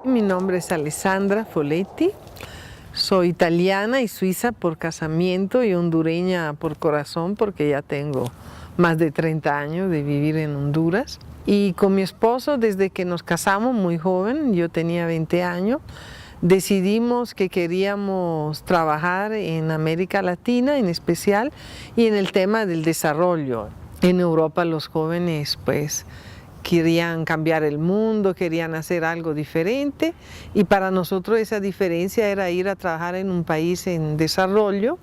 Mi nombre es Alessandra Foletti, soy italiana y suiza por casamiento y hondureña por corazón porque ya tengo más de 30 años de vivir en Honduras. Y con mi esposo, desde que nos casamos muy joven, yo tenía 20 años, decidimos que queríamos trabajar en América Latina en especial y en el tema del desarrollo. En Europa los jóvenes pues querían cambiar el mundo, querían hacer algo diferente y para nosotros esa diferencia era ir a trabajar en un país en desarrollo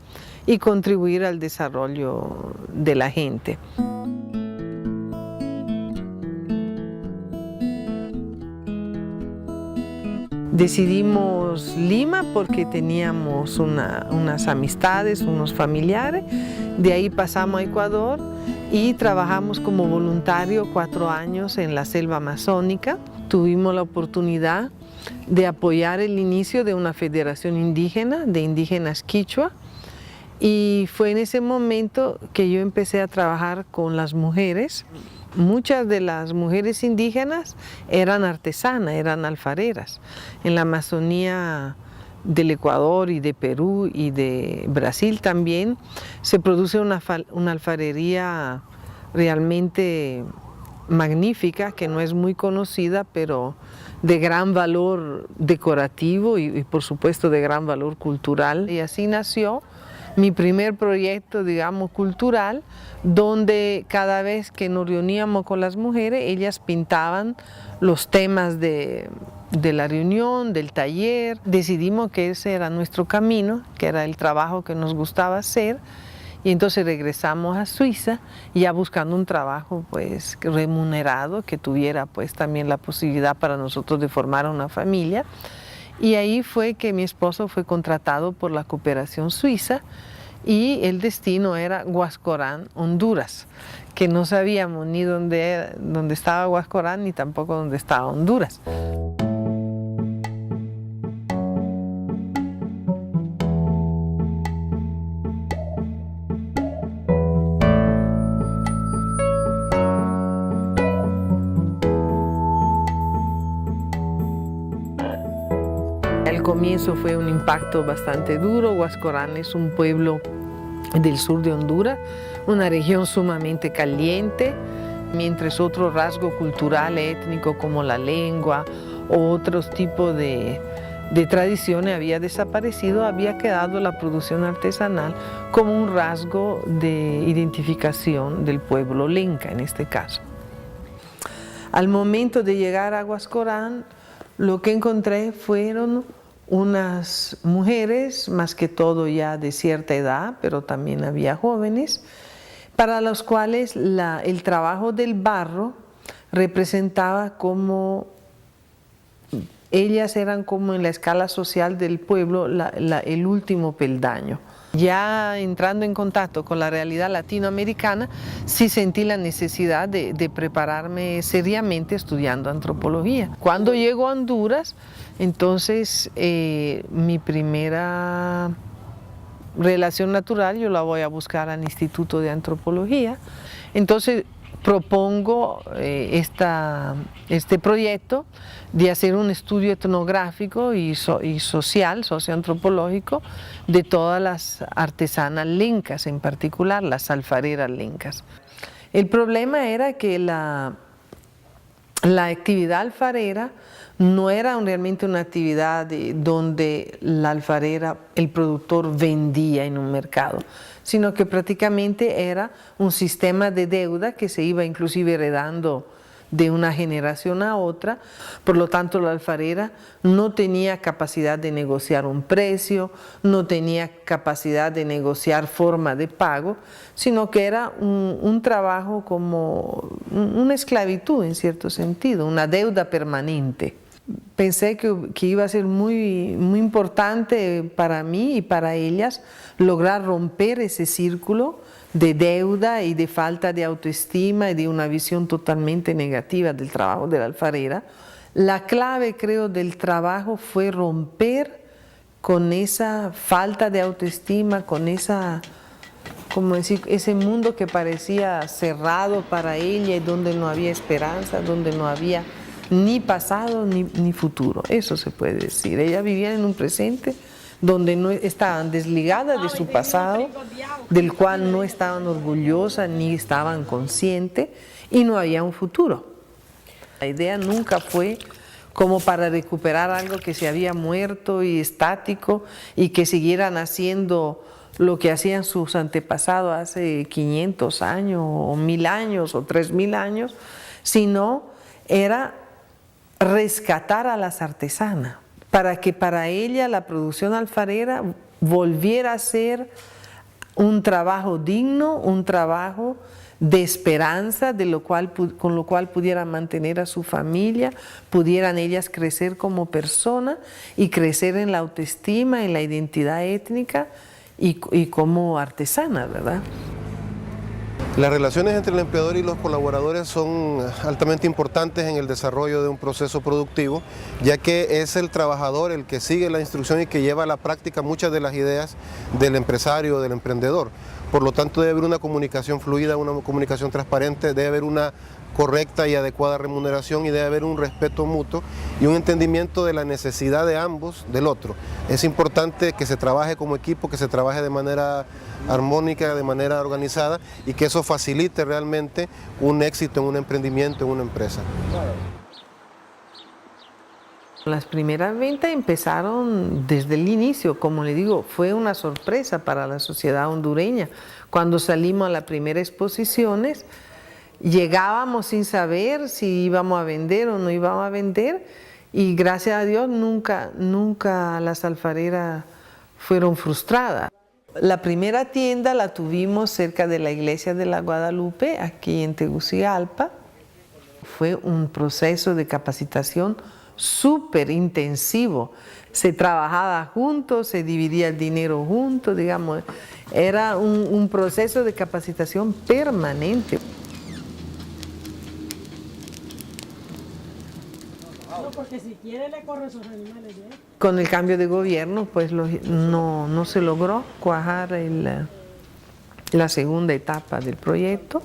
y contribuir al desarrollo de la gente. Decidimos Lima porque teníamos unas amistades, unos familiares, de ahí pasamos a Ecuador y trabajamos como voluntario 4 años en la selva amazónica. Tuvimos la oportunidad de apoyar el inicio de una federación indígena, de indígenas quichua, y fue en ese momento que yo empecé a trabajar con las mujeres. Muchas de las mujeres indígenas eran artesanas, eran alfareras. En la Amazonía del Ecuador y de Perú y de Brasil también se produce una alfarería realmente magnífica, que no es muy conocida, pero de gran valor decorativo y por supuesto de gran valor cultural. Y así nació mi primer proyecto, digamos, cultural, donde cada vez que nos reuníamos con las mujeres, ellas pintaban los temas de la reunión, del taller. Decidimos que ese era nuestro camino, que era el trabajo que nos gustaba hacer, y entonces regresamos a Suiza, ya buscando un trabajo pues remunerado, que tuviera pues también la posibilidad para nosotros de formar una familia. Y ahí fue que mi esposo fue contratado por la Cooperación Suiza y el destino era Huascorán, Honduras, que no sabíamos ni dónde estaba Huascorán ni tampoco dónde estaba Honduras. Al comienzo fue un impacto bastante duro. Huascorán es un pueblo del sur de Honduras, una región sumamente caliente, mientras otro rasgo cultural, étnico como la lengua o otros tipos de tradiciones había desaparecido, había quedado la producción artesanal como un rasgo de identificación del pueblo lenca en este caso. Al momento de llegar a Huascorán, lo que encontré fueron unas mujeres, más que todo ya de cierta edad, pero también había jóvenes, para los cuales el trabajo del barro representaba como, ellas eran como en la escala social del pueblo el último peldaño. Ya entrando en contacto con la realidad latinoamericana, sí sentí la necesidad de prepararme seriamente estudiando antropología. Cuando llego a Honduras, entonces mi primera relación natural yo la voy a buscar al Instituto de Antropología. Entonces propongo este proyecto de hacer un estudio etnográfico y social, socioantropológico, de todas las artesanas lencas, en particular las alfareras lencas. El problema era que la actividad alfarera no era realmente una actividad donde la alfarera, el productor vendía en un mercado, sino que prácticamente era un sistema de deuda que se iba inclusive heredando de una generación a otra. Por lo tanto, la alfarera no tenía capacidad de negociar un precio, no tenía capacidad de negociar forma de pago, sino que era un trabajo como una esclavitud en cierto sentido, una deuda permanente. Pensé que iba a ser muy importante para mí y para ellas lograr romper ese círculo de deuda y de falta de autoestima y de una visión totalmente negativa del trabajo de la alfarera. La clave, creo, del trabajo fue romper con esa falta de autoestima, con como decir, ese mundo que parecía cerrado para ella y donde no había esperanza, donde no había ni pasado ni futuro, eso se puede decir. Ellas vivían en un presente donde no estaban desligadas de su pasado, del cual no estaban orgullosas ni estaban conscientes, y no había un futuro. La idea nunca fue como para recuperar algo que se había muerto y estático y que siguieran haciendo lo que hacían sus antepasados hace 500 años o 1000 años o 3000 años, sino era rescatar a las artesanas, para que para ella la producción alfarera volviera a ser un trabajo digno, un trabajo de esperanza, con lo cual pudieran mantener a su familia, pudieran ellas crecer como personas y crecer en la autoestima, en la identidad étnica y como artesanas, ¿verdad? Las relaciones entre el empleador y los colaboradores son altamente importantes en el desarrollo de un proceso productivo, ya que es el trabajador el que sigue la instrucción y que lleva a la práctica muchas de las ideas del empresario o del emprendedor. Por lo tanto, debe haber una comunicación fluida, una comunicación transparente, debe haber una correcta y adecuada remuneración y debe haber un respeto mutuo y un entendimiento de la necesidad de ambos del otro. Es importante que se trabaje como equipo, que se trabaje de manera armónica, de manera organizada y que eso facilite realmente un éxito en un emprendimiento, en una empresa. Las primeras ventas empezaron desde el inicio, como le digo, fue una sorpresa para la sociedad hondureña. Cuando salimos a las primeras exposiciones, llegábamos sin saber si íbamos a vender o no íbamos a vender, y gracias a Dios nunca las alfareras fueron frustradas. La primera tienda la tuvimos cerca de la iglesia de la Guadalupe, aquí en Tegucigalpa. Fue un proceso de capacitación súper intensivo. Se trabajaba juntos, se dividía el dinero juntos, digamos. Era un proceso de capacitación permanente. Porque si quiere le corre sus animales, ¿eh? Con el cambio de gobierno, pues no se logró cuajar la segunda etapa del proyecto.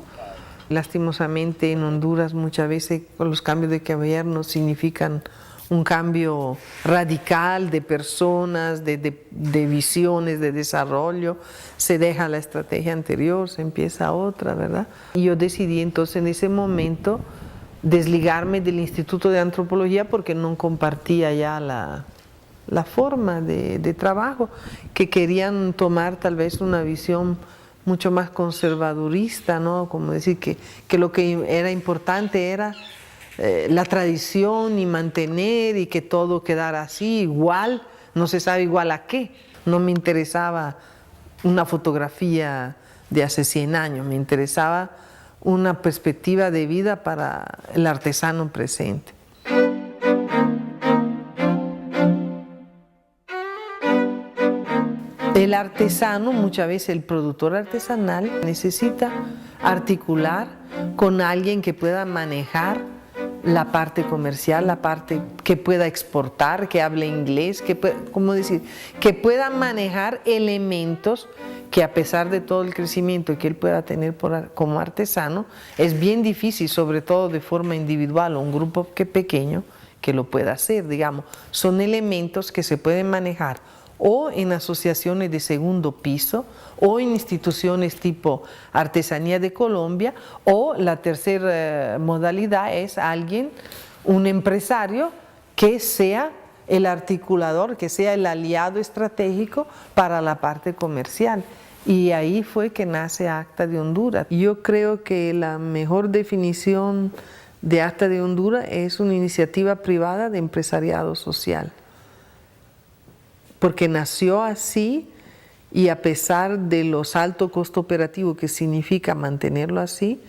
Lastimosamente en Honduras muchas veces los cambios de gobierno significan un cambio radical de personas, de visiones, de desarrollo. Se deja la estrategia anterior, se empieza otra, ¿verdad? Y yo decidí entonces en ese momento desligarme del Instituto de Antropología porque no compartía ya la forma de trabajo, que querían tomar tal vez una visión mucho más conservadurista, ¿no? Como decir que lo que era importante era la tradición y mantener y que todo quedara así, igual, no se sabe igual a qué. No me interesaba una fotografía de hace 100 años, me interesaba una perspectiva de vida para el artesano presente. El artesano, muchas veces el productor artesanal, necesita articular con alguien que pueda manejar la parte comercial, la parte que pueda exportar, que hable inglés, que pueda manejar elementos que a pesar de todo el crecimiento que él pueda tener como artesano, es bien difícil, sobre todo de forma individual o un grupo pequeño que lo pueda hacer, digamos. Son elementos que se pueden manejar o en asociaciones de segundo piso, o en instituciones tipo Artesanía de Colombia, o la tercera modalidad es un empresario que sea el articulador, que sea el aliado estratégico para la parte comercial. Y ahí fue que nace Acta de Honduras. Yo creo que la mejor definición de Acta de Honduras es una iniciativa privada de empresariado social, porque nació así y a pesar de los altos costos operativos que significa mantenerlo así,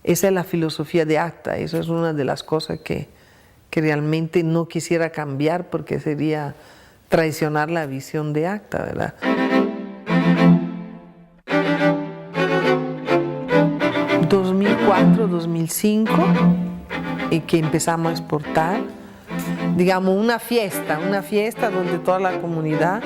esa es la filosofía de Acta. Eso es una de las cosas que realmente no quisiera cambiar porque sería traicionar la visión de Acta, ¿verdad? 2004, 2005, que empezamos a exportar, digamos una fiesta donde toda la comunidad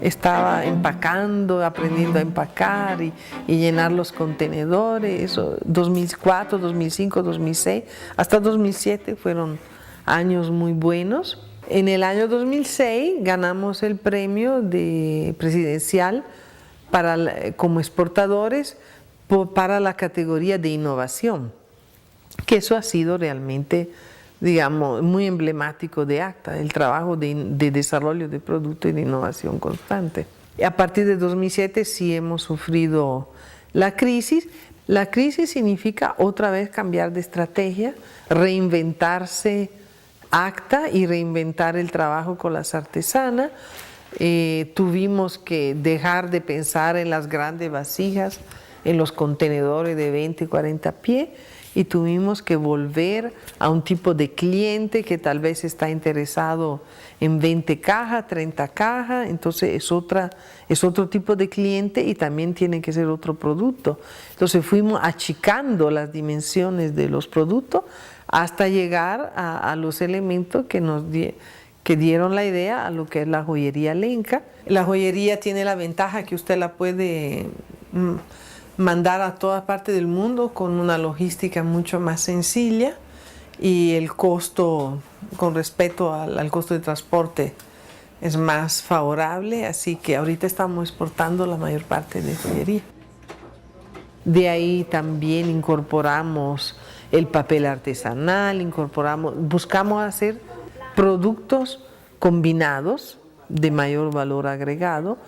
estaba empacando, aprendiendo a empacar y llenar los contenedores. Eso, 2004, 2005, 2006, hasta 2007 fueron años muy buenos. En el año 2006 ganamos el premio presidencial como exportadores para la categoría de innovación, que eso ha sido realmente, digamos, muy emblemático de ACTA, el trabajo de desarrollo de producto y de innovación constante. A partir de 2007 sí hemos sufrido la crisis. La crisis significa otra vez cambiar de estrategia, reinventarse ACTA y reinventar el trabajo con las artesanas. Tuvimos que dejar de pensar en las grandes vasijas, en los contenedores de 20 y 40 pies, y tuvimos que volver a un tipo de cliente que tal vez está interesado en 20 cajas, 30 cajas, entonces es otro tipo de cliente y también tiene que ser otro producto. Entonces fuimos achicando las dimensiones de los productos hasta llegar a los elementos que dieron la idea a lo que es la joyería Lenca. La joyería tiene la ventaja que usted la puede mandar a todas partes del mundo con una logística mucho más sencilla y el costo con respecto al costo de transporte es más favorable, así que ahorita estamos exportando la mayor parte de joyería. De ahí también incorporamos el papel artesanal, buscamos hacer productos combinados de mayor valor agregado.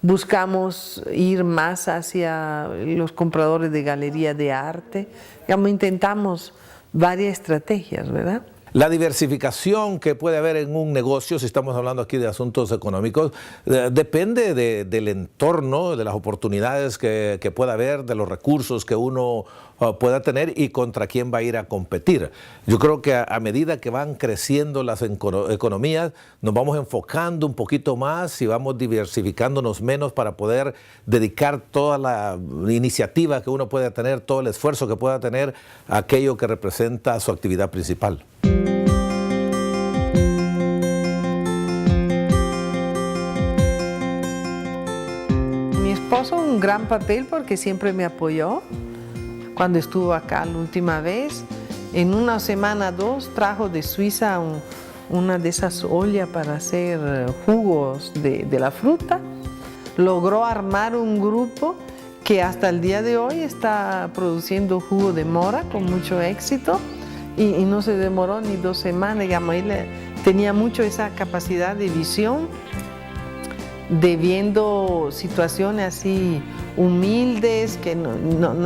Buscamos ir más hacia los compradores de galerías de arte. Digamos, intentamos varias estrategias, ¿verdad? La diversificación que puede haber en un negocio, si estamos hablando aquí de asuntos económicos, depende del entorno, de las oportunidades que pueda haber, de los recursos que uno pueda tener y contra quién va a ir a competir. Yo creo que a medida que van creciendo las economías, nos vamos enfocando un poquito más y vamos diversificándonos menos para poder dedicar toda la iniciativa que uno pueda tener, todo el esfuerzo que pueda tener a aquello que representa su actividad principal. Mi esposo un gran papel porque siempre me apoyó. Cuando estuvo acá la última vez, en una semana, 2, trajo de Suiza una de esas ollas para hacer jugos de la fruta. Logró armar un grupo que hasta el día de hoy está produciendo jugo de mora con mucho éxito y no se demoró ni 2 semanas. Digamos, él tenía mucho esa capacidad de visión, de viendo situaciones así humildes, que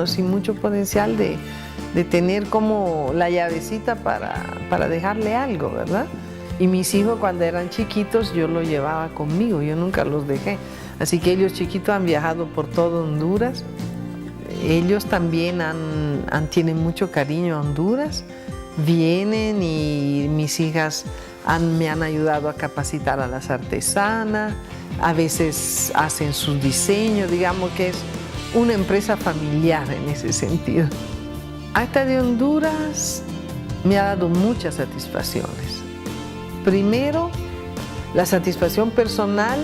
sin mucho potencial de tener como la llavecita para dejarle algo, ¿verdad? Y mis hijos cuando eran chiquitos yo los llevaba conmigo, yo nunca los dejé. Así que ellos chiquitos han viajado por todo Honduras. Ellos también tienen mucho cariño a Honduras. Vienen y mis hijas me han ayudado a capacitar a las artesanas. A veces hacen sus diseños, digamos que es una empresa familiar en ese sentido. ACTA de Honduras me ha dado muchas satisfacciones. Primero, la satisfacción personal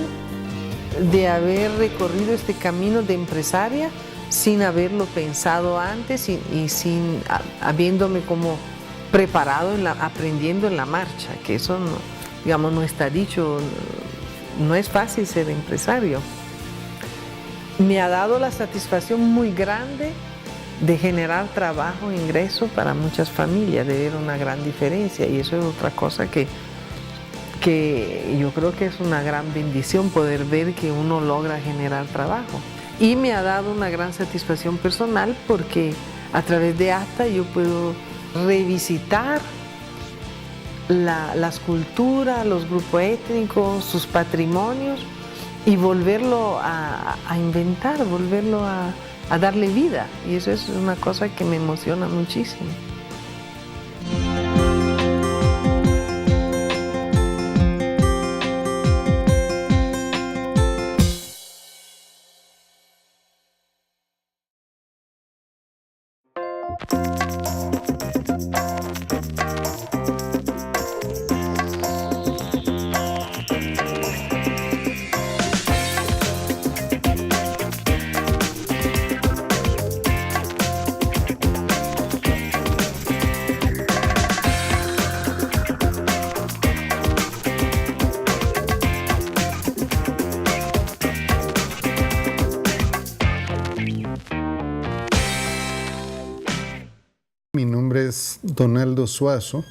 de haber recorrido este camino de empresaria sin haberlo pensado antes y habiéndome como preparado, aprendiendo en la marcha, que eso no, digamos, no está dicho. No es fácil ser empresario. Me ha dado la satisfacción muy grande de generar trabajo e ingreso para muchas familias, de ver una gran diferencia, y eso es otra cosa que yo creo que es una gran bendición, poder ver que uno logra generar trabajo. Y me ha dado una gran satisfacción personal porque a través de ACTA yo puedo revisitar las culturas, los grupos étnicos, sus patrimonios y volverlo a inventar, volverlo a darle vida. Y eso es una cosa que me emociona muchísimo. Donaldo Suazo.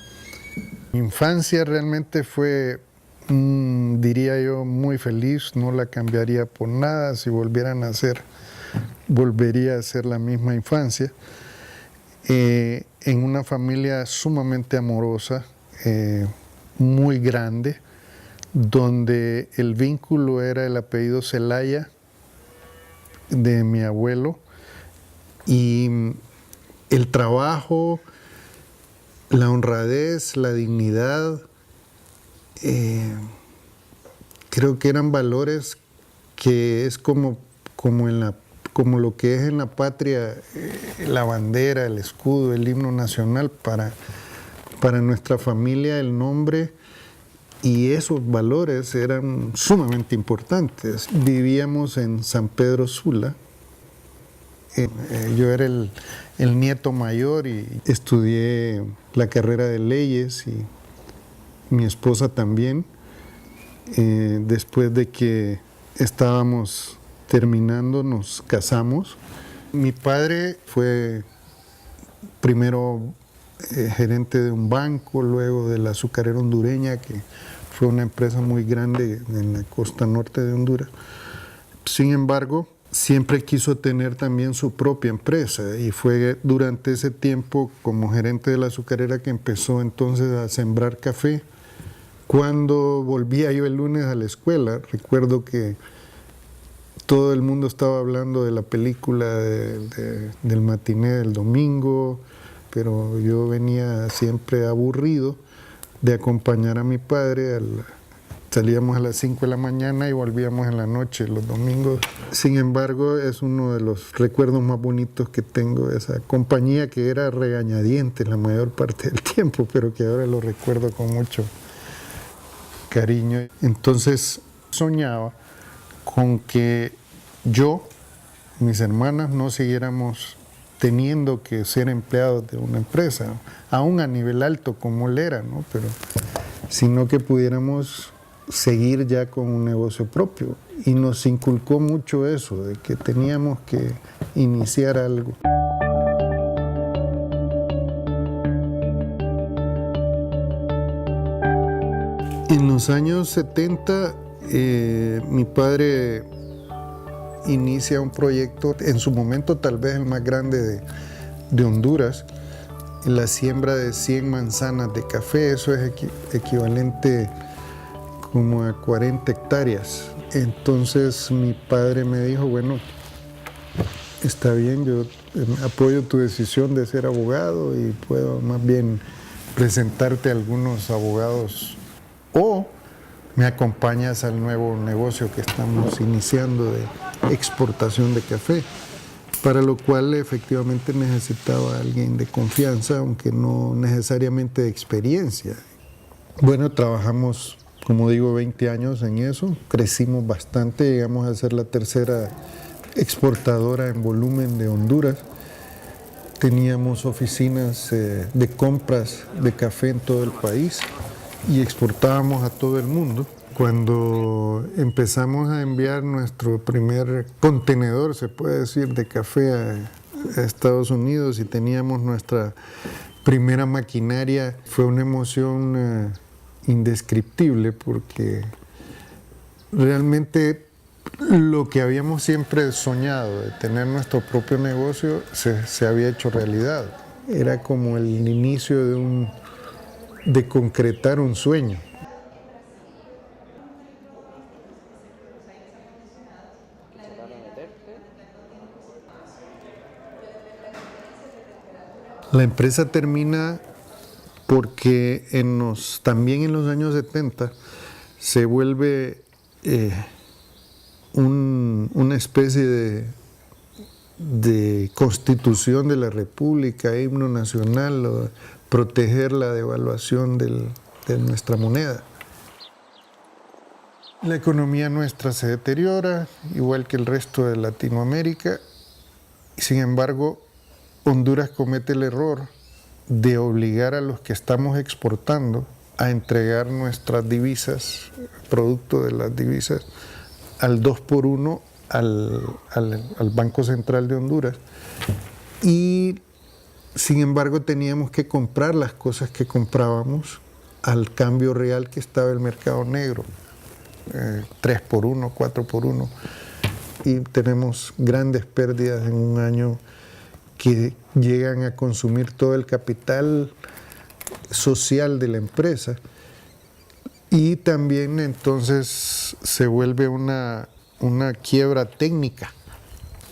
Mi infancia realmente fue, diría yo, muy feliz, no la cambiaría por nada. Si volviera a nacer, volvería a ser la misma infancia. En una familia sumamente amorosa, muy grande, donde el vínculo era el apellido Zelaya de mi abuelo, y el trabajo, la honradez, la dignidad, creo que eran valores que es como lo que es en la patria, la bandera, el escudo, el himno nacional. Para nuestra familia el nombre y esos valores eran sumamente importantes. Vivíamos en San Pedro Sula. Yo era el nieto mayor y estudié la carrera de leyes, y mi esposa también. Después de que estábamos terminando, nos casamos. Mi padre fue primero gerente de un banco, luego de la Azucarera Hondureña, que fue una empresa muy grande en la costa norte de Honduras. Sin embargo, siempre quiso tener también su propia empresa, y fue durante ese tiempo como gerente de la azucarera que empezó entonces a sembrar café. Cuando volvía yo el lunes a la escuela, recuerdo que todo el mundo estaba hablando de la película del matiné del domingo, pero yo venía siempre aburrido de acompañar a mi padre. Salíamos a las 5 de la mañana y volvíamos en la noche los domingos. Sin embargo, es uno de los recuerdos más bonitos que tengo de esa compañía, que era regañadiente la mayor parte del tiempo, pero que ahora lo recuerdo con mucho cariño. Entonces soñaba con que yo, mis hermanas, no siguiéramos teniendo que ser empleados de una empresa, aún a nivel alto como él era, ¿no? Pero, sino que pudiéramos seguir ya con un negocio propio, y nos inculcó mucho eso, de que teníamos que iniciar algo. En los años 70, mi padre inicia un proyecto, en su momento tal vez el más grande de Honduras, la siembra de 100 manzanas de café. Eso es equivalente como a 40 hectáreas. Entonces mi padre me dijo, bueno, está bien, yo apoyo tu decisión de ser abogado y puedo más bien presentarte a algunos abogados, o me acompañas al nuevo negocio que estamos iniciando de exportación de café, para lo cual efectivamente necesitaba a alguien de confianza, aunque no necesariamente de experiencia. Bueno, trabajamos, como digo, 20 años en eso, crecimos bastante, llegamos a ser la tercera exportadora en volumen de Honduras. Teníamos oficinas de compras de café en todo el país y exportábamos a todo el mundo. Cuando empezamos a enviar nuestro primer contenedor, se puede decir, de café a Estados Unidos, y teníamos nuestra primera maquinaria, fue una emoción indescriptible, porque realmente lo que habíamos siempre soñado de tener nuestro propio negocio se había hecho realidad. Era como el inicio de concretar un sueño. La empresa termina porque también en los años 70 se vuelve una especie de constitución de la República, himno nacional, proteger la devaluación de nuestra moneda. La economía nuestra se deteriora, igual que el resto de Latinoamérica, y sin embargo Honduras comete el error de obligar a los que estamos exportando a entregar nuestras divisas, producto de las divisas, al 2x1 al Banco Central de Honduras. Y Sin embargo, teníamos que comprar las cosas que comprábamos al cambio real que estaba el mercado negro, 3 por 1, 4 por 1, y tenemos grandes pérdidas en un año que llegan a consumir todo el capital social de la empresa, y también entonces se vuelve una quiebra técnica.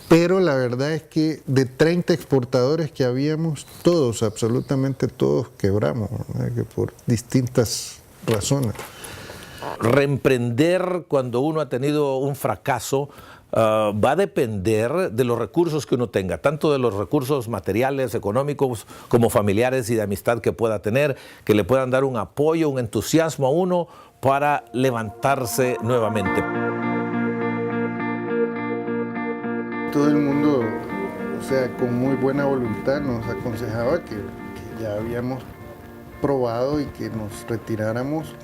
Pero la verdad es que de 30 exportadores que habíamos, todos, absolutamente todos quebramos, ¿verdad? Que por distintas razones. Reemprender cuando uno ha tenido un fracaso va a depender de los recursos que uno tenga, tanto de los recursos materiales, económicos, como familiares y de amistad que pueda tener, que le puedan dar un apoyo, un entusiasmo a uno para levantarse nuevamente. Todo el mundo, o sea, con muy buena voluntad nos aconsejaba que ya habíamos probado y que nos retiráramos,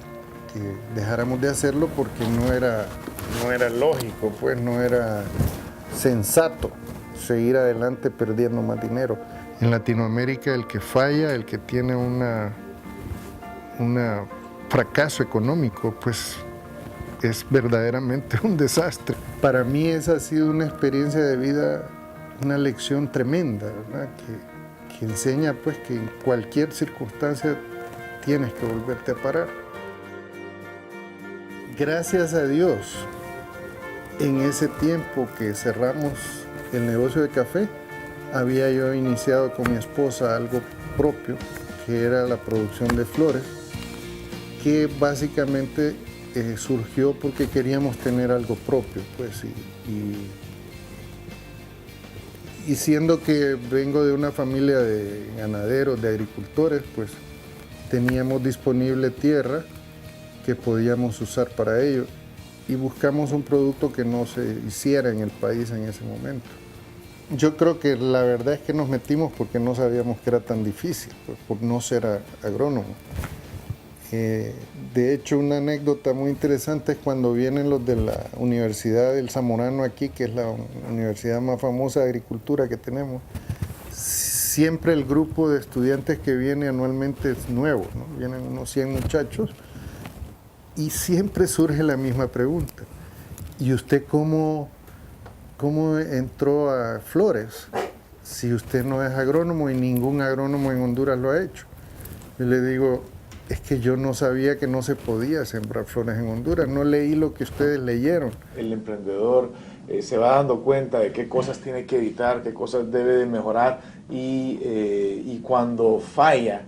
que dejáramos de hacerlo porque no era lógico, pues no era sensato seguir adelante perdiendo más dinero. En Latinoamérica el que falla, el que tiene un fracaso económico, pues es verdaderamente un desastre. Para mí esa ha sido una experiencia de vida, una lección tremenda, ¿verdad? Que enseña pues que en cualquier circunstancia tienes que volverte a parar. Gracias a Dios, en ese tiempo que cerramos el negocio de café, había yo iniciado con mi esposa algo propio, que era la producción de flores, que básicamente surgió porque queríamos tener algo propio, pues, y siendo que vengo de una familia de ganaderos, de agricultores, pues teníamos disponible tierra que podíamos usar para ello, y buscamos un producto que no se hiciera en el país en ese momento. Yo creo que la verdad es que nos metimos porque no sabíamos que era tan difícil, pues, por no ser agrónomo. De hecho, una anécdota muy interesante es cuando vienen los de la Universidad del Zamorano aquí, que es la universidad más famosa de agricultura que tenemos. Siempre el grupo de estudiantes que viene anualmente es nuevo, ¿no? Vienen unos 100 muchachos y siempre surge la misma pregunta. ¿Y usted cómo entró a Flores si usted no es agrónomo y ningún agrónomo en Honduras lo ha hecho? Yo le digo, es que yo no sabía que no se podía sembrar flores en Honduras, no leí lo que ustedes leyeron. El emprendedor se va dando cuenta de qué cosas tiene que evitar, qué cosas debe de mejorar y cuando falla,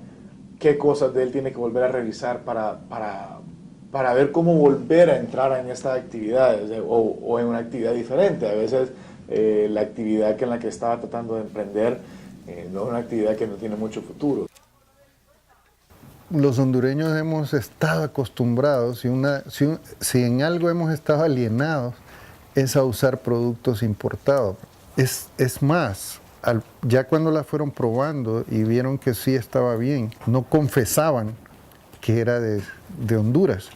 qué cosas de él tiene que volver a revisar para ver cómo volver a entrar en esta actividad o en una actividad diferente. A veces la actividad en la que estaba tratando de emprender no es una actividad que no tiene mucho futuro. Los hondureños hemos estado acostumbrados, si en algo hemos estado alienados, es a usar productos importados. Es más, ya cuando la fueron probando y vieron que sí estaba bien, no confesaban que era de Honduras,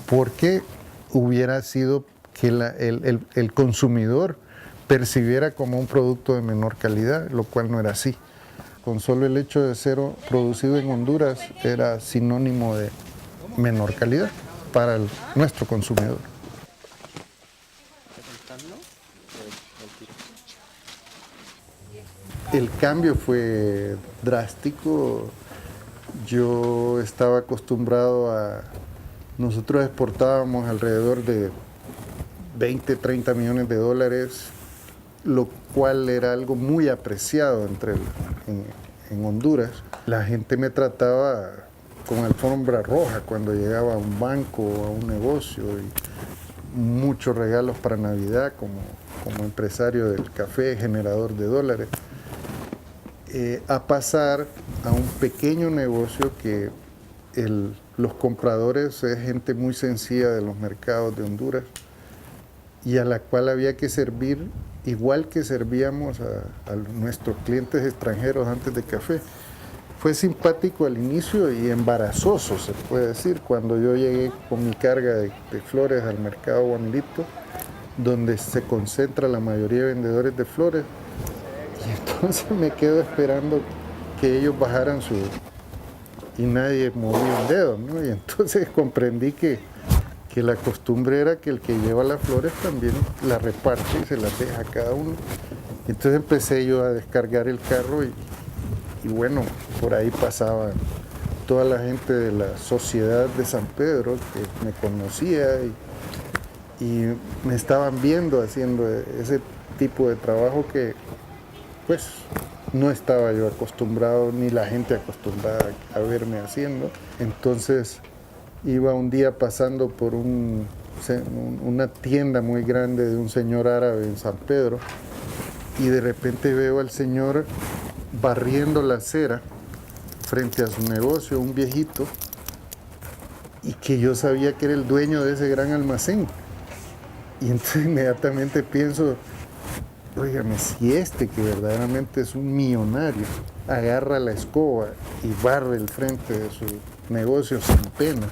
porque hubiera sido que el consumidor percibiera como un producto de menor calidad, lo cual no era así. Con solo el hecho de ser producido en Honduras era sinónimo de menor calidad para nuestro consumidor. El cambio fue drástico. Yo estaba acostumbrado nosotros exportábamos alrededor de 20, 30 millones de dólares, lo cual era algo muy apreciado en Honduras. La gente me trataba con alfombra roja cuando llegaba a un banco o a un negocio, y muchos regalos para Navidad como empresario del café, generador de dólares, a pasar a un pequeño negocio que los compradores es gente muy sencilla de los mercados de Honduras y a la cual había que servir igual que servíamos a nuestros clientes extranjeros antes de café. Fue simpático al inicio y embarazoso, se puede decir, cuando yo llegué con mi carga de flores al mercado Juanlito, donde se concentra la mayoría de vendedores de flores, y entonces me quedo esperando que ellos bajaran y nadie movía un dedo, ¿no? Y entonces comprendí que la costumbre era que el que lleva las flores también las reparte y se las deja a cada uno. Y entonces empecé yo a descargar el carro y bueno, por ahí pasaba toda la gente de la sociedad de San Pedro que me conocía y me estaban viendo haciendo ese tipo de trabajo que pues no estaba yo acostumbrado ni la gente acostumbrada a verme haciendo. Entonces iba un día pasando por una tienda muy grande de un señor árabe en San Pedro y de repente veo al señor barriendo la acera frente a su negocio, un viejito, y que yo sabía que era el dueño de ese gran almacén. Y entonces inmediatamente pienso, óigame, si que verdaderamente es un millonario, agarra la escoba y barre el frente de su negocio sin pena,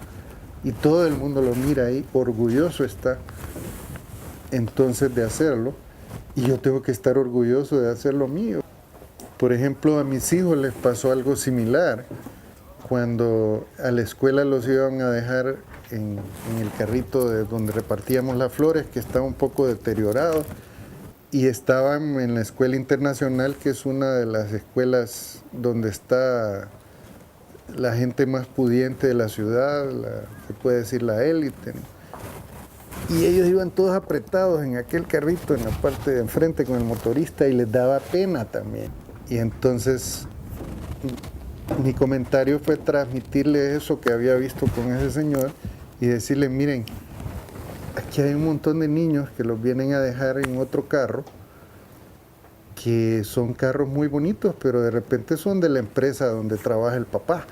y todo el mundo lo mira ahí, orgulloso está entonces de hacerlo, y yo tengo que estar orgulloso de hacer lo mío. Por ejemplo, a mis hijos les pasó algo similar. Cuando a la escuela los iban a dejar en el carrito de donde repartíamos las flores, que estaba un poco deteriorado, y estaban en la escuela internacional, que es una de las escuelas donde está la gente más pudiente de la ciudad, se puede decir la élite, ¿no? Y ellos iban todos apretados en aquel carrito en la parte de enfrente con el motorista y les daba pena también. Y entonces mi comentario fue transmitirle eso que había visto con ese señor y decirle, miren, aquí hay un montón de niños que los vienen a dejar en otro carro, que son carros muy bonitos, pero de repente son de la empresa donde trabaja el papá.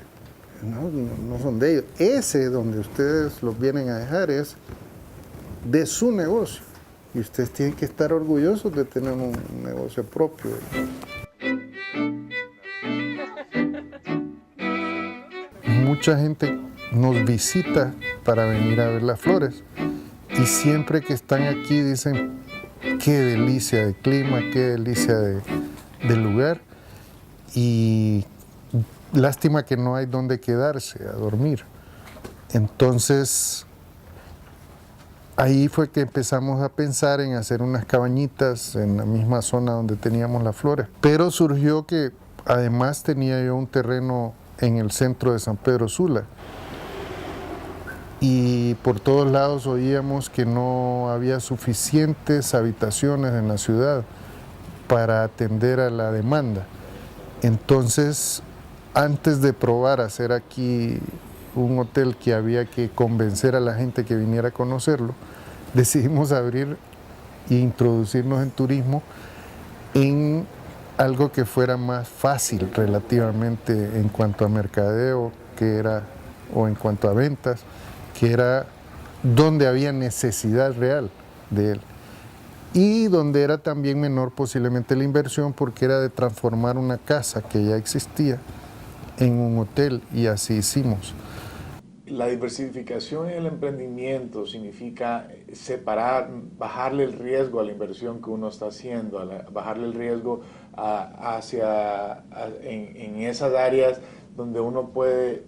No son de ellos. Ese donde ustedes los vienen a dejar es de su negocio. Y ustedes tienen que estar orgullosos de tener un negocio propio. Mucha gente nos visita para venir a ver las flores. Y siempre que están aquí dicen, qué delicia de clima, qué delicia de lugar. Y lástima que no hay donde quedarse a dormir. Entonces, ahí fue que empezamos a pensar en hacer unas cabañitas en la misma zona donde teníamos las flores. Pero surgió que además tenía yo un terreno en el centro de San Pedro Sula. Y por todos lados oíamos que no había suficientes habitaciones en la ciudad para atender a la demanda. Entonces, antes de probar hacer aquí un hotel que había que convencer a la gente que viniera a conocerlo, decidimos abrir e introducirnos en turismo en algo que fuera más fácil relativamente en cuanto a mercadeo, o en cuanto a ventas, que era donde había necesidad real de él. Y donde era también menor posiblemente la inversión, porque era de transformar una casa que ya existía en un hotel, y así hicimos. La diversificación en el emprendimiento significa separar, bajarle el riesgo a la inversión que uno está haciendo, bajarle el riesgo en esas áreas donde uno puede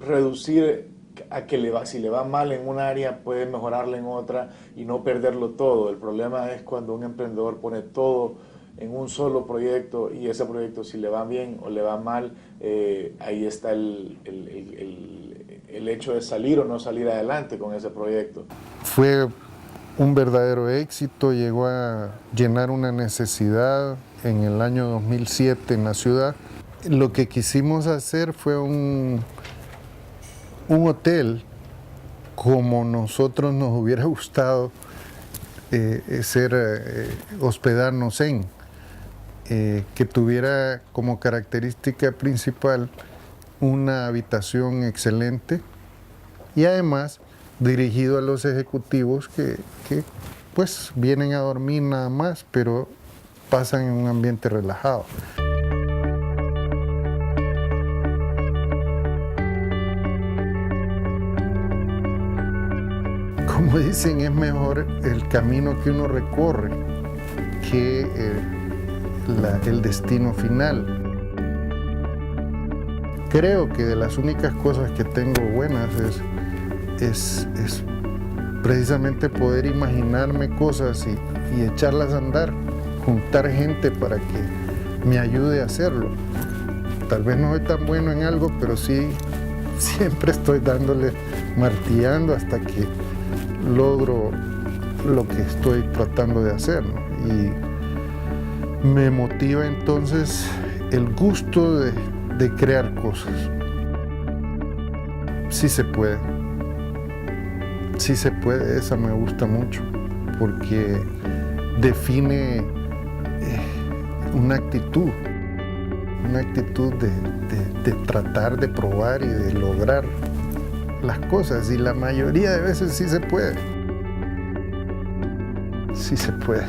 reducir a que si le va mal en un área puede mejorarla en otra y no perderlo todo. El problema es cuando un emprendedor pone todo en un solo proyecto y ese proyecto, si le va bien o le va mal, ahí está el hecho de salir o no salir adelante con ese proyecto. Fue un verdadero éxito, llegó a llenar una necesidad en el año 2007 en la ciudad. Lo que quisimos hacer fue un hotel como nosotros nos hubiera gustado hospedarnos en, que tuviera como característica principal una habitación excelente y además dirigido a los ejecutivos que pues vienen a dormir nada más, pero pasan en un ambiente relajado. Como dicen, es mejor el camino que uno recorre que el destino final. creo que de las únicas cosas que tengo buenas es precisamente poder imaginarme cosas y echarlas a andar, juntar gente para que me ayude a hacerlo. Tal vez no soy tan bueno en algo, pero sí siempre estoy dándole, martillando hasta que logro lo que estoy tratando de hacer, ¿no? Y me motiva entonces el gusto de crear cosas. Sí se puede. Sí se puede, esa me gusta mucho, porque define una actitud de tratar de probar y de lograr las cosas, y la mayoría de veces sí se puede. Sí se puede.